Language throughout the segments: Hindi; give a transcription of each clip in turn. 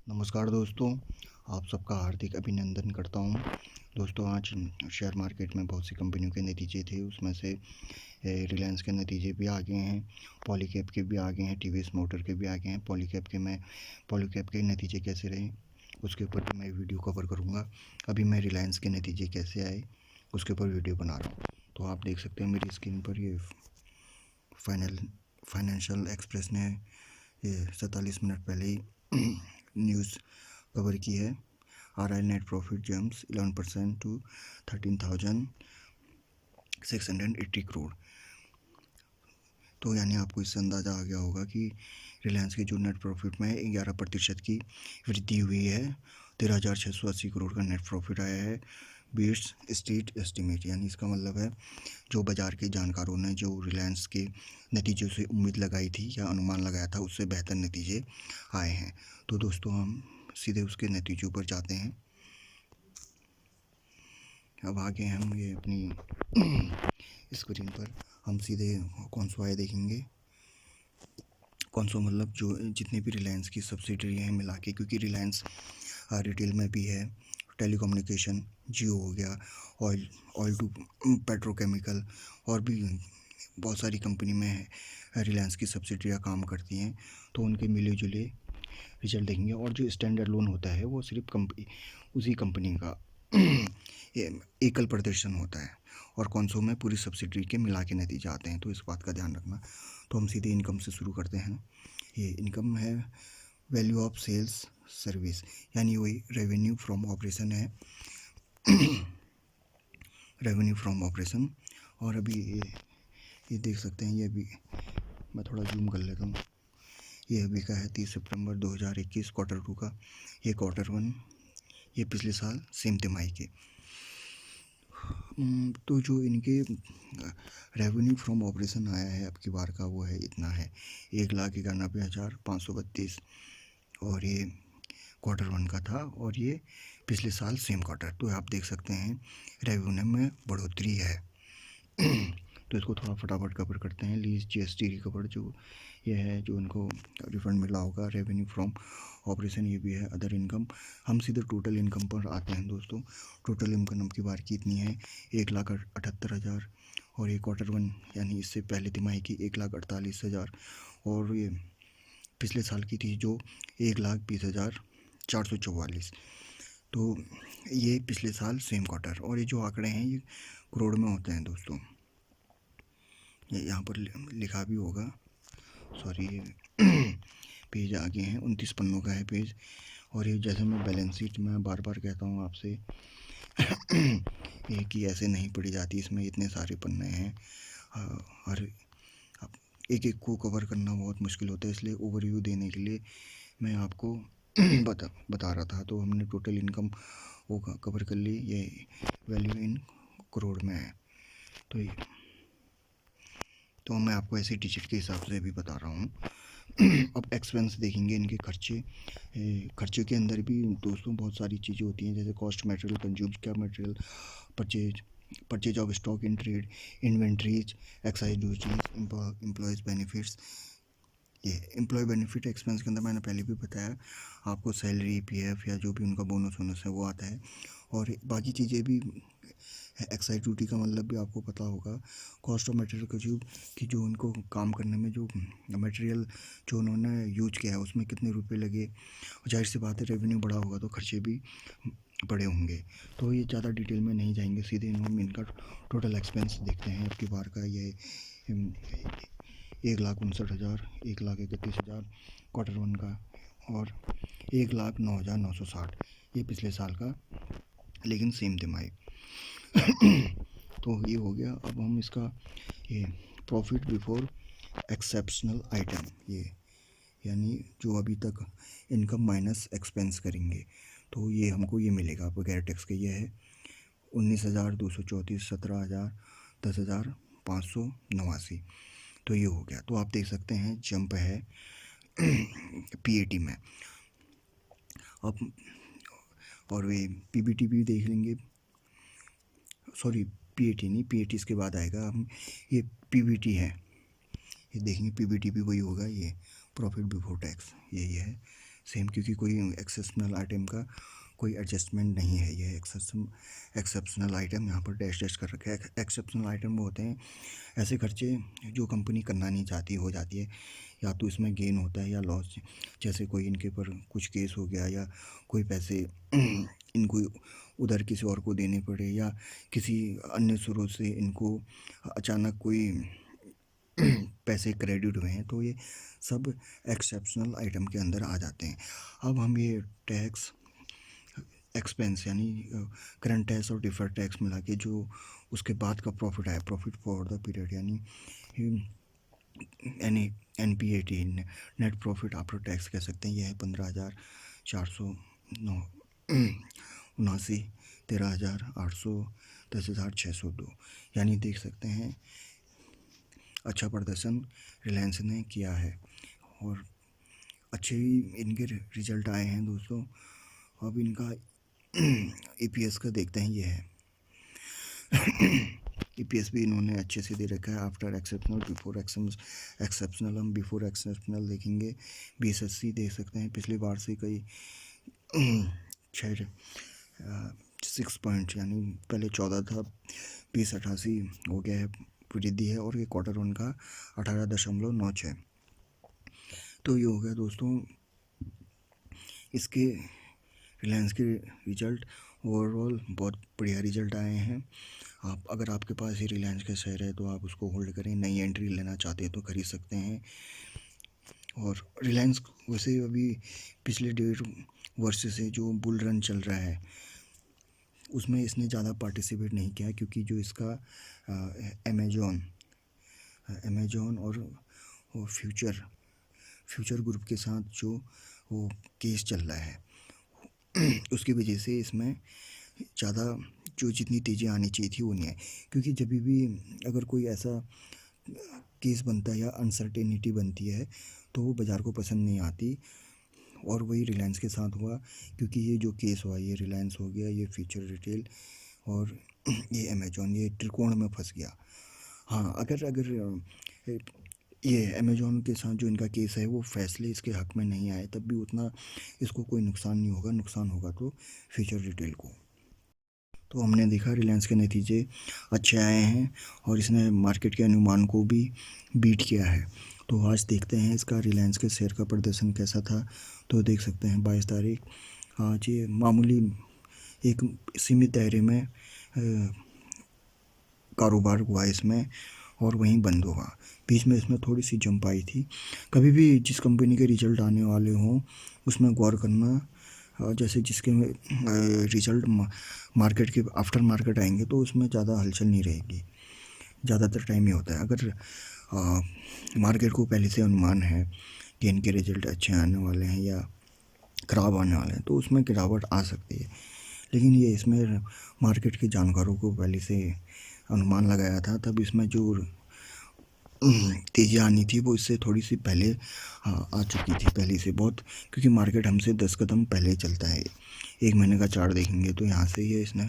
नमस्कार दोस्तों, आप सबका हार्दिक अभिनंदन करता हूँ। दोस्तों, आज शेयर मार्केट में बहुत सी कंपनियों के नतीजे थे। उसमें से रिलायंस के नतीजे भी आ गए हैं, पॉलीकैब के भी आ गए हैं, टीवीएस मोटर के भी आ गए हैं। पॉलीकैब के नतीजे कैसे रहे उसके ऊपर भी मैं वीडियो कवर करूँगा। अभी मैं रिलायंस के नतीजे कैसे आए उसके ऊपर वीडियो बना रहा हूँ। तो आप देख सकते हैं मेरी स्क्रीन पर ये फाइनेंशियल एक्सप्रेस ने ये 47 मिनट पहले ही न्यूज़ कवर की है। RI net profit jumps 11% to 13,680 crore. तो यानी आपको इससे अंदाज़ा आ गया होगा कि रिलायंस के जो नेट प्रॉफिट में 11% की वृद्धि हुई है। 13,680 करोड़ का नेट प्रॉफिट आया है, बीट्स स्ट्रीट एस्टीमेट। यानी इसका मतलब है जो बाज़ार के जानकारों ने जो रिलायंस के नतीजों से उम्मीद लगाई थी या अनुमान लगाया था उससे बेहतर नतीजे आए हैं। तो दोस्तों, हम सीधे उसके नतीजों पर जाते हैं। अब आगे हम ये अपनी स्क्रीन पर हम सीधे कंसोल देखेंगे। कंसोल मतलब जो जितनी भी रिलायंस की सब्सिडरी हैं मिला के, क्योंकि रिलायंस रिटेल में भी है, टेलीकम्युनिकेशन, जियो हो गया, ऑयल टू पेट्रोकेमिकल, और भी बहुत सारी कंपनी में रिलायंस की सब्सिडरियाँ काम करती हैं। तो उनके मिले जुले रिजल्ट देखेंगे। और जो स्टैंडर्ड लोन होता है वो सिर्फ उसी कंपनी का एकल प्रदर्शन होता है, और कौनसों में पूरी सब्सिडरी के मिला के नतीजे आते हैं। तो इस बात का ध्यान रखना। तो हम सीधे इनकम से शुरू करते हैं। ये इनकम है वैल्यू ऑफ सेल्स सर्विस, यानी वही रेवेन्यू फ्रॉम ऑपरेशन है। Revenue from operation. और अभी ये देख सकते हैं, ये अभी मैं थोड़ा जूम कर लेता हूँ। ये अभी का है 30 सितंबर 2021 Q2 का। ये Q1 ये पिछले साल सेम तिमाही के। तो जो इनके रेवेन्यू फ्रॉम ऑपरेशन आया है अब की बार का, वो है इतना है 1,91,532। और ये Q1 का था, और ये पिछले साल सेम क्वार्टर। तो आप देख सकते हैं रेवेन्यू में बढ़ोतरी है। तो इसको थोड़ा फटाफट कवर करते हैं। लीज GST रिकवर जो ये है, जो उनको रिफंड मिला होगा, रेवेन्यू फ्रॉम ऑपरेशन ये भी है। अदर इनकम, हम सीधे टोटल इनकम पर आते हैं दोस्तों। टोटल इनकम की बार कितनी है, 1,78,000। और ये Q1 यानी इससे पहले तिमाही की 1,48,000। और ये पिछले साल की थी जो 1,20,444। तो ये पिछले साल सेम क्वार्टर। और ये जो आंकड़े हैं ये करोड़ में होते हैं दोस्तों। ये यहाँ पर लिखा भी होगा, सॉरी, पेज आगे हैं, 29 पन्नों का है पेज। और ये जैसे मैं बैलेंस शीट में बार बार कहता हूँ आपसे ये कि ऐसे नहीं पढ़ी जाती, इसमें इतने सारे पन्ने हैं और एक एक को कवर करना बहुत मुश्किल होता है। इसलिए ओवरव्यू देने के लिए मैं आपको बता रहा था। तो हमने टोटल इनकम वो कवर कर ली, ये वैल्यू इन करोड़ में है। तो मैं आपको ऐसे डिजिट के हिसाब से भी बता रहा हूँ। अब एक्सपेंस देखेंगे, इनके खर्चे के अंदर भी दोस्तों बहुत सारी चीज़ें होती हैं, जैसे कॉस्ट मटेरियल, कंज्यूम्ड क्या material, purchase of stock in trade, inventories, excise duties, employees benefits. ये एम्प्लॉय बेनिफिट एक्सपेंस के अंदर मैंने पहले भी बताया आपको, सैलरी, PF या जो भी उनका बोनस वोनस है वो आता है। और बाकी चीज़ें भी, एक्साइज ड्यूटी का मतलब भी आपको पता होगा। कॉस्ट ऑफ मटेरियल का कि जो उनको काम करने में जो मटेरियल जो उन्होंने यूज किया है उसमें कितने रुपए लगे। जाहिर सी बात है रेवेन्यू बढ़ा होगा तो खर्चे भी बड़े होंगे। तो ये ज़्यादा डिटेल में नहीं जाएंगे, सीधे हम इनका टोटल एक्सपेंस देखते हैं। अब की बार का ये 1,59,000, 1,31,000 Q1 का, और 1,09,960 ये पिछले साल का, लेकिन सेम तिमाही। तो ये हो गया। अब हम इसका ये प्रॉफिट बिफोर एक्सेप्शनल आइटम, ये यानी जो अभी तक इनकम माइनस एक्सपेंस करेंगे, तो ये हमको ये मिलेगा बगैर टैक्स के। ये है 19,234, 17,000, 10,589। तो ये हो गया। तो आप देख सकते हैं जंप है PAT में। अब और वे PBT भी देख लेंगे, सॉरी PAT नहीं, PAT इसके बाद आएगा। हम ये PBT है, ये देखेंगे PBT भी वही होगा, ये प्रॉफिट बिफोर टैक्स यही है। सेम, क्योंकि कोई एक्सेप्शनल आइटम का कोई एडजस्टमेंट नहीं है। ये एक्सेप्शनल आइटम यहाँ पर डैश डैश कर रखा है। एक्सेप्शनल आइटम वो होते हैं ऐसे खर्चे जो कंपनी करना नहीं चाहती हो जाती है, या तो इसमें गेन होता है या लॉस। जैसे कोई इनके पर कुछ केस हो गया, या कोई पैसे इनको उधर किसी और को देने पड़े, या किसी अन्य स्रोत से इनको अचानक कोई पैसे क्रेडिट हुए हैं, तो ये सब एक्सेप्शनल आइटम के अंदर आ जाते हैं। अब हम ये टैक्स एक्सपेंस यानी करंट टैक्स और डिफर्ड टैक्स मिला के जो उसके बाद का प्रॉफिट आया, प्रॉफिट फॉर द पीरियड, यानी NPAT, net profit after tax कह सकते हैं। यह है 15,479 13,800 10,602। यानी देख सकते हैं अच्छा प्रदर्शन रिलायंस ने किया है और अच्छे ही इनके रिजल्ट आए हैं दोस्तों। अब इनका EPS का देखते हैं। ये है EPS भी इन्होंने अच्छे से दे रखा है। आफ्टर एक्सेप्शनल, बिफोर एक्सेप्शनल, हम बिफोर एक्सेप्शनल देखेंगे 2080 देख सकते हैं। पिछली बार से कई 6 पॉइंट, यानी पहले 14 था, 2088 हो गया है, वृद्धि है। और ये क्वार्टर वन का 18.96। तो ये हो गया दोस्तों इसके रिलायंस के रिजल्ट। ओवरऑल बहुत बढ़िया रिजल्ट आए हैं। अगर आपके पास ये रिलायंस का शेयर है तो आप उसको होल्ड करें, नई एंट्री लेना चाहते हैं तो खरीद सकते हैं। और रिलायंस वैसे अभी पिछले 1.5 वर्ष से जो बुल रन चल रहा है उसमें इसने ज़्यादा पार्टिसिपेट नहीं किया, क्योंकि जो इसका अमेजॉन और फ्यूचर ग्रुप के साथ जो वो केस चल रहा है उसकी वजह से इसमें ज़्यादा जो जितनी तेज़ी आनी चाहिए थी वो नहीं है। क्योंकि जब भी अगर कोई ऐसा केस बनता है या अनसर्टेनिटी बनती है तो वो बाज़ार को पसंद नहीं आती, और वही रिलायंस के साथ हुआ। क्योंकि ये जो केस हुआ, ये रिलायंस हो गया, ये फ्यूचर रिटेल और ये अमेजॉन, ये त्रिकोण में फंस गया। हाँ, अगर ये अमेजॉन के साथ जो इनका केस है वो फैसले इसके हक़ में नहीं आए, तब भी उतना इसको कोई नुकसान नहीं होगा। नुकसान होगा तो फ्यूचर रिटेल को। तो हमने देखा रिलायंस के नतीजे अच्छे आए हैं और इसने मार्केट के अनुमान को भी बीट किया है। तो आज देखते हैं इसका रिलायंस के शेयर का प्रदर्शन कैसा था। तो देख सकते हैं 22 तारीख, आज ये मामूली एक सीमित दायरे में कारोबार हुआ इसमें और वहीं बंद होगा। बीच में इसमें थोड़ी सी जंप आई थी। कभी भी जिस कंपनी के रिजल्ट आने वाले हों उसमें गौर करना, जैसे जिसके रिजल्ट मार्केट के आफ्टर मार्केट आएंगे तो उसमें ज़्यादा हलचल नहीं रहेगी। ज़्यादातर टाइम ये होता है, अगर मार्केट को पहले से अनुमान है कि इनके रिजल्ट अच्छे आने वाले हैं या ख़राब आने वाले हैं तो उसमें गिरावट आ सकती है। लेकिन ये इसमें मार्केट के जानकारों को पहले से अनुमान लगाया था, तब इसमें जो तेज़ी आनी थी वो इससे थोड़ी सी पहले आ चुकी थी, पहले से बहुत। क्योंकि मार्केट हमसे 10 कदम पहले चलता है। 1 महीने का चार्ट देखेंगे तो यहाँ से ये इसने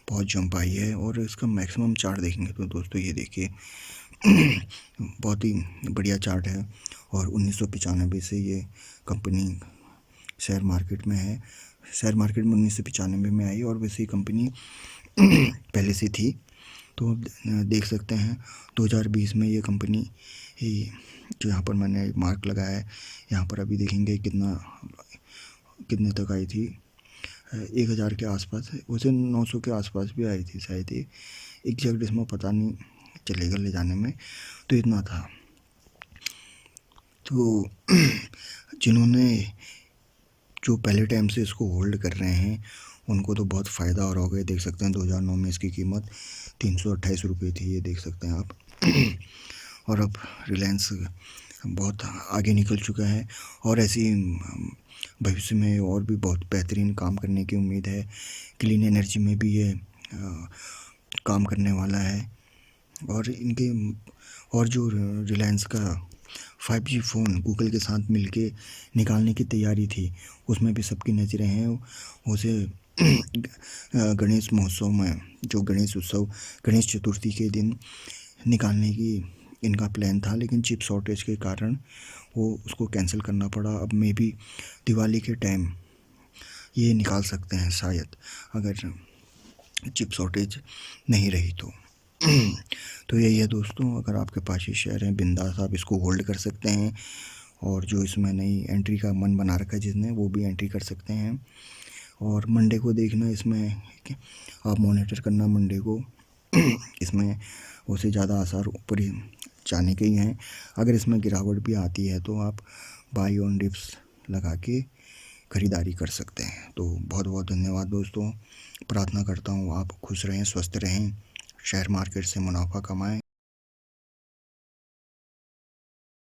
बहुत जंप आई है। और इसका मैक्सिमम चार्ट देखेंगे तो दोस्तों ये देखिए बहुत ही बढ़िया चार्ट है। और 1995 से ये कंपनी शेयर मार्केट में है। शेयर मार्केट में 1995 में आई और वैसे ही कंपनी पहले से थी। तो देख सकते हैं 2020 में ये कंपनी जो यहाँ पर मैंने मार्क लगाया है, यहाँ पर अभी देखेंगे कितने तक आई थी, 1000 के आसपास। वैसे 900 के आसपास भी आई थी शायद, ये एग्जैक्ट इसमें पता नहीं चलेगा ले जाने में, तो इतना था। तो जिन्होंने जो पहले टाइम से इसको होल्ड कर रहे हैं उनको तो बहुत फ़ायदा हो रहा होगा। देख सकते हैं 2009 में इसकी कीमत 328 रुपये थी, ये देख सकते हैं आप। और अब रिलायंस बहुत आगे निकल चुका है और ऐसी भविष्य में और भी बहुत बेहतरीन काम करने की उम्मीद है। क्लीन एनर्जी में भी ये काम करने वाला है। और जो रिलायंस का 5G फ़ोन गूगल के साथ मिलके निकालने की तैयारी थी उसमें भी सबकी नज़रें हैं। उसे गणेश महोत्सव में, जो गणेश चतुर्थी के दिन निकालने की इनका प्लान था, लेकिन चिप शॉर्टेज के कारण वो उसको कैंसिल करना पड़ा। अब मे बी दिवाली के टाइम ये निकाल सकते हैं शायद, अगर चिप शॉर्टेज नहीं रही तो। तो यही है दोस्तों, अगर आपके पास ये शेयर हैं बिंदास आप इसको होल्ड कर सकते हैं, और जो इसमें नई एंट्री का मन बना रखा है जिसने, वो भी एंट्री कर सकते हैं। और मंडे को देखना इसमें, आप मॉनिटर करना मंडे को। इसमें उससे ज़्यादा आसार ऊपर ही जाने के ही हैं। अगर इसमें गिरावट भी आती है तो आप बाई ऑन डिप्स लगा के ख़रीदारी कर सकते हैं। तो बहुत बहुत धन्यवाद दोस्तों। प्रार्थना करता हूँ आप खुश रहें, स्वस्थ रहें, शेयर मार्केट से मुनाफा कमाएं।